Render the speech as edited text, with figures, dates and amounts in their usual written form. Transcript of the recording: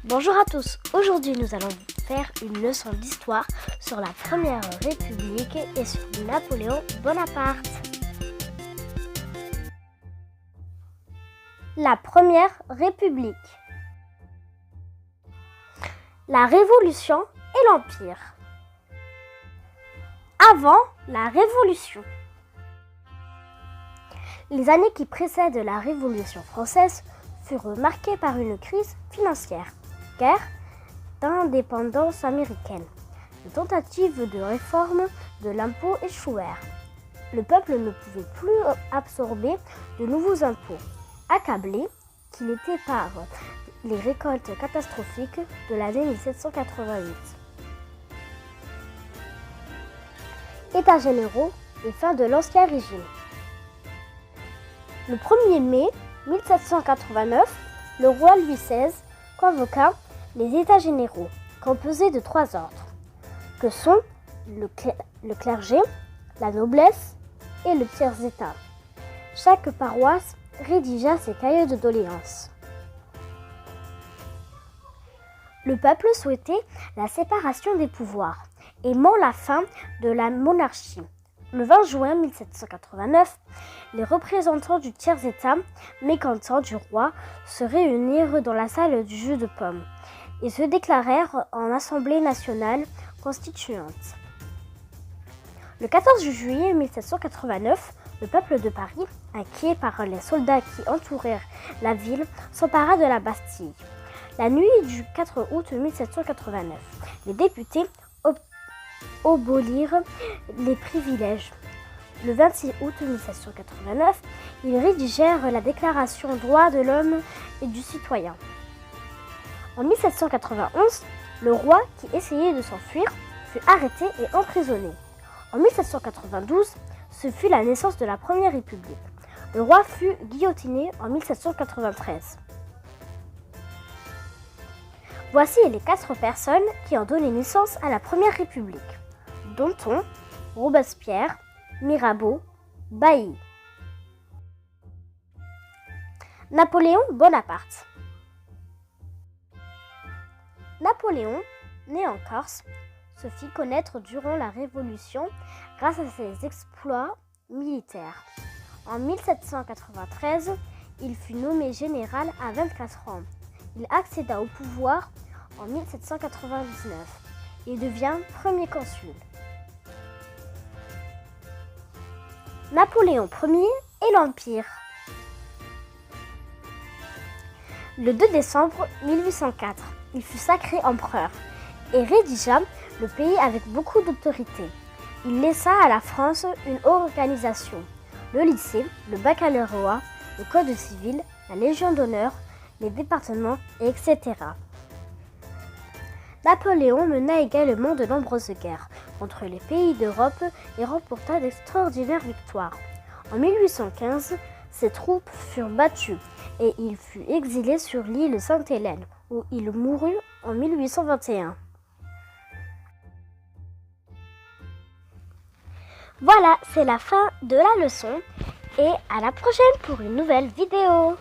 Bonjour à tous, aujourd'hui nous allons faire une leçon d'histoire sur la Première République et sur Napoléon Bonaparte. La Première République. La Révolution et l'Empire. Avant la Révolution. Les années qui précèdent la Révolution française furent marquées par une crise financière, guerre d'indépendance américaine. Les tentatives de réforme de l'impôt échouèrent. Le peuple ne pouvait plus absorber de nouveaux impôts, accablé qu'il était par les récoltes catastrophiques de l'année 1788. États généraux et fin de l'Ancien Régime. Le 1er mai 1789, le roi Louis XVI convoqua les États généraux, composés de 3 ordres, que sont le clergé, la noblesse et le tiers-état. Chaque paroisse rédigea ses cahiers de doléances. Le peuple souhaitait la séparation des pouvoirs, aimant la fin de la monarchie. Le 20 juin 1789, les représentants du tiers-état, mécontents du roi, se réunirent dans la salle du jeu de paume et se déclarèrent en Assemblée nationale constituante. Le 14 juillet 1789, le peuple de Paris, inquiet par les soldats qui entourèrent la ville, s'empara de la Bastille. La nuit du 4 août 1789, les députés abolirent les privilèges. Le 26 août 1789, ils rédigèrent la Déclaration des droits de l'homme et du citoyen. En 1791, le roi qui essayait de s'enfuir fut arrêté et emprisonné. En 1792, ce fut la naissance de la Première République. Le roi fut guillotiné en 1793. Voici les 4 personnes qui ont donné naissance à la Première République. Danton, Robespierre, Mirabeau, Bailly. Napoléon Bonaparte. Napoléon, né en Corse, se fit connaître durant la Révolution grâce à ses exploits militaires. En 1793, il fut nommé général à 24 ans. Il accéda au pouvoir en 1799 et devient premier consul. Napoléon Ier et l'Empire. Le 2 décembre 1804, il fut sacré empereur et rédigea le pays avec beaucoup d'autorité. Il laissa à la France une organisation, le lycée, le baccalauréat, le code civil, la Légion d'honneur, les départements, etc. Napoléon mena également de nombreuses guerres contre les pays d'Europe et remporta d'extraordinaires victoires. En 1815, ses troupes furent battues et il fut exilé sur l'île Sainte-Hélène, où il mourut en 1821. Voilà, c'est la fin de la leçon et à la prochaine pour une nouvelle vidéo.